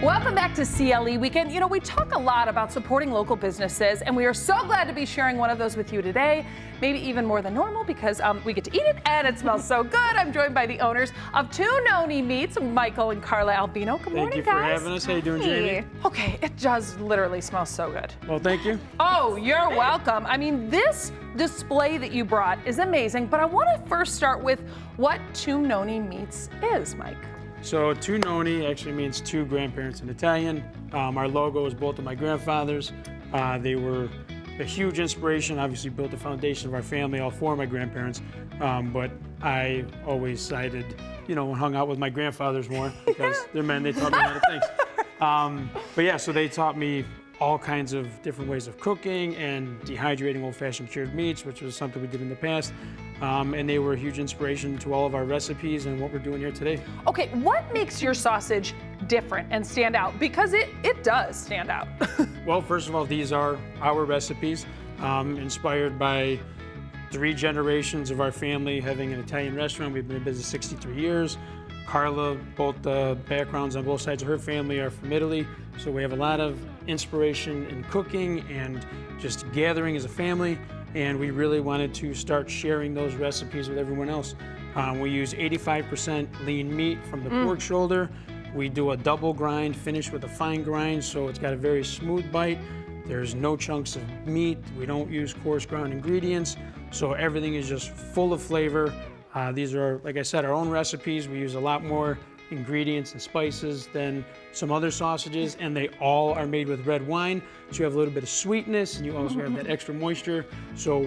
Welcome back to CLE Weekend. You know, we talk a lot about supporting local businesses, and we are so glad to be sharing one of those with you today. Maybe even more than normal because we get to eat it and it smells so good. I'm joined by the owners of two Nonni meats, Michael and Carla Albino. Good morning, guys. Thank you for having us. How you doing, Jamie? Okay, it does literally smell so good. Well, thank you. Oh, you're welcome. I mean, this display that you brought is amazing, but I want to first start with what two Nonni meats is, Mike. So two Nonni actually means two grandparents in Italian. Our logo is both of my grandfathers. They were a huge inspiration, obviously built the foundation of our family, all four of my grandparents. But I always sided, and hung out with my grandfathers more because they're men, they taught me a lot of things. But yeah, so they taught me all kinds of different ways of cooking and dehydrating old-fashioned cured meats, which was something we did in the past. And they were a huge inspiration to all of our recipes and what we're doing here today. Okay, what makes your sausage different and stand out? Because it does stand out. Well, first of all, these are our recipes, inspired by 3 generations of our family having an Italian restaurant. We've been in business 63 years. Carla, both the backgrounds on both sides of her family are from Italy, so we have a lot of inspiration in cooking and just gathering as a family, and we really wanted to start sharing those recipes with everyone else. We use 85% lean meat from the pork shoulder. We do a double grind, finished with a fine grind, so it's got a very smooth bite. There's no chunks of meat. We don't use coarse ground ingredients, so everything is just full of flavor. These are, like I said, our own recipes. We use a lot more ingredients and spices than some other sausages, and they all are made with red wine, so you have a little bit of sweetness, and you also have that extra moisture. So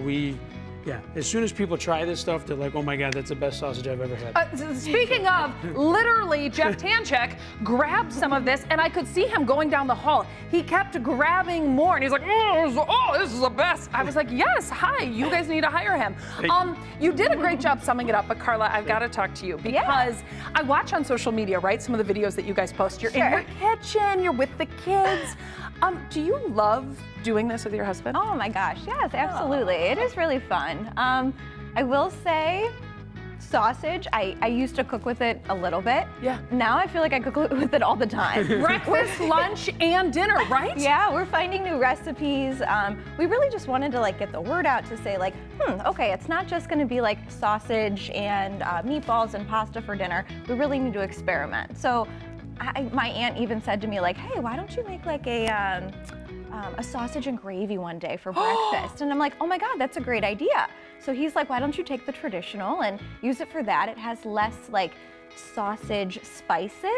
as soon as people try this stuff, they're like, oh my God, that's the best sausage I've ever had. Speaking of, literally, Jeff Tanchek grabbed some of this, and I could see him going down the hall. He kept grabbing more, and he's like, oh, this is the best. I was like, yes, hi, you guys need to hire him. You did a great job summing it up, but Carla, I've got to talk to you because I watch on social media, right, some of the videos that you guys post. You're in your kitchen, you're with the kids. Do you love doing this with your husband? Oh my gosh, yes, absolutely. It is really fun. I will say, sausage, I used to cook with it a little bit. Yeah. Now I feel like I cook with it all the time. Breakfast, lunch, and dinner, right? Yeah, we're finding new recipes. We really just wanted to get the word out to say okay, it's not just gonna be sausage and meatballs and pasta for dinner. We really need to experiment. So my aunt even said to me hey, why don't you make a sausage and gravy one day for breakfast? And I'm like, oh my God, that's a great idea. So he's like, why don't you take the traditional and use it for that? It has less sausage spices,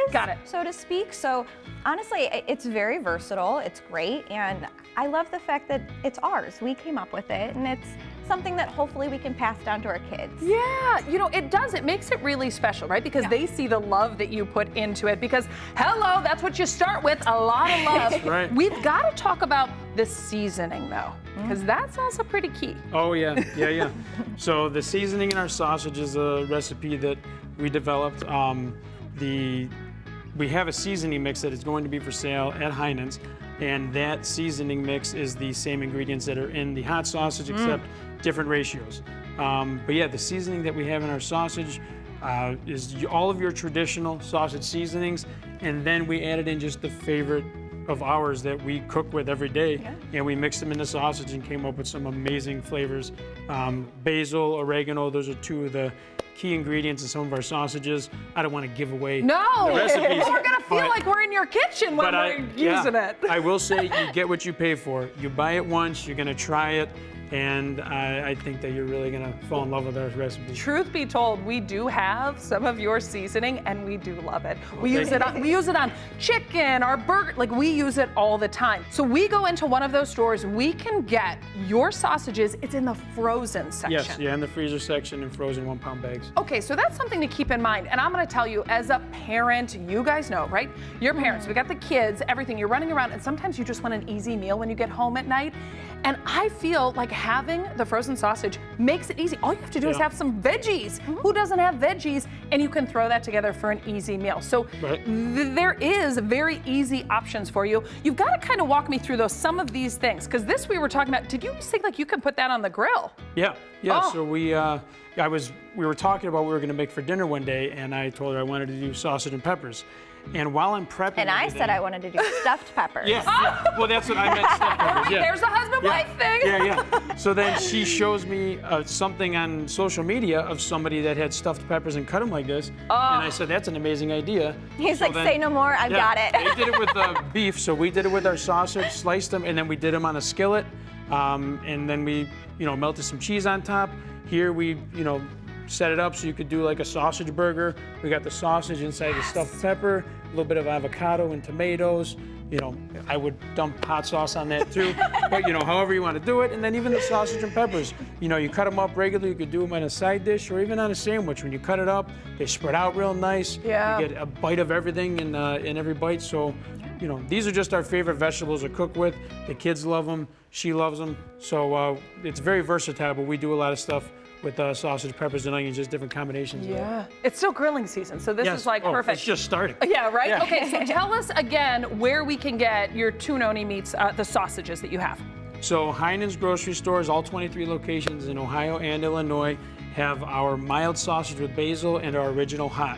so to speak. So honestly, it's very versatile. It's great. And I love the fact that it's ours. We came up with it, and it's something that hopefully we can pass down to our kids. Yeah, it does. It makes it really special, right? Because they see the love that you put into it. Because, hello, that's what you start with, a lot of love. Right. We've got to talk about the seasoning, though, because that's also pretty key. Oh, yeah. So the seasoning in our sausage is a recipe that we developed. We have a seasoning mix that is going to be for sale at Heinen's, and that seasoning mix is the same ingredients that are in the hot sausage, except different ratios. But yeah, the seasoning that we have in our sausage is all of your traditional sausage seasonings, and then we added in just the favorite of ours that we cook with every day, and we mixed them in the sausage and came up with some amazing flavors. Basil, oregano, those are 2 of the key ingredients in some of our sausages. I don't want to give away the recipes. We're going to feel like we're in your kitchen when we're using it. I will say you get what you pay for. You buy it once, you're going to try it, and I think that you're really going to fall in love with our recipe. Truth be told, we do have some of your seasoning, and we do love it. We use it on chicken, our burger, we use it all the time. So we go into one of those stores, we can get your sausages. It's in the frozen section. Yes, in the freezer section in frozen 1-pound bags. Okay, so that's something to keep in mind. And I'm going to tell you, as a parent, you guys know, right? You're parents, we got the kids, everything. You're running around, and sometimes you just want an easy meal when you get home at night. And I feel like having the frozen sausage makes it easy. All you have to do is have some veggies. Who doesn't have veggies? And you can throw that together for an easy meal. So there is very easy options for you. You've got to kind of walk me through some of these things, because this we were talking about. Did you say you can put that on the grill? Yeah. So I was we were talking about what we were going to make for dinner one day, and I told her I wanted to do sausage and peppers. And while I'm prepping, And I said I wanted to do stuffed peppers. Yeah, well, that's what I meant. Stuffed peppers. Yeah. There's a husband-wife thing. Yeah. So then she shows me something on social media of somebody that had stuffed peppers and cut them like this. And I said, that's an amazing idea. He's So like, then- say no more, I've got it. They did it with beef, so we did it with our sausage, sliced them, and then we did them on a skillet. And then we, melted some cheese on top. Here we, set it up so you could do like a sausage burger. We got the sausage inside the stuffed pepper, a little bit of avocado and tomatoes. I would dump hot sauce on that too. But however you want to do it. And then even the sausage and peppers, you cut them up regularly. You could do them on a side dish or even on a sandwich. When you cut it up, they spread out real nice. Yeah. You get a bite of everything in every bite. So, these are just our favorite vegetables to cook with. The kids love them. She loves them. So it's very versatile, but we do a lot of stuff with sausage, peppers, and onions, just different combinations. Yeah. It's still grilling season, so this is like perfect. It's just starting. Yeah, right? Yeah. Okay, so tell us again where we can get your two Nonni meats, the sausages that you have. So Heinen's grocery stores, all 23 locations in Ohio and Illinois, have our mild sausage with basil and our original hot.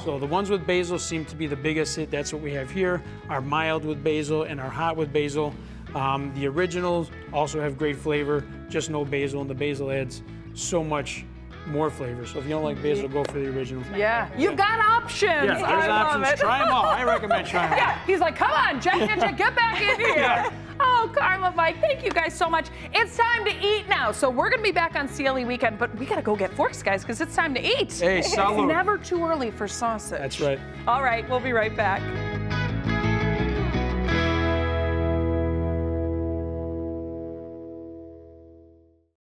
So the ones with basil seem to be the biggest hit. That's what we have here. Our mild with basil and our hot with basil. The originals also have great flavor, just no basil, and the basil adds so much more flavor. So if you don't like basil, go for the original. Yeah, you've got options. Yeah, there's I love options. it. Try them all. I recommend trying them all. Yeah, he's like, come on, Jack, get back in here. Yeah. Oh, Karma, Mike, thank you guys so much. It's time to eat now. So we're going to be back on CLE weekend, but we got to go get forks, guys, because it's time to eat. Hey, salud. It's never too early for sausage. That's right. All right, we'll be right back.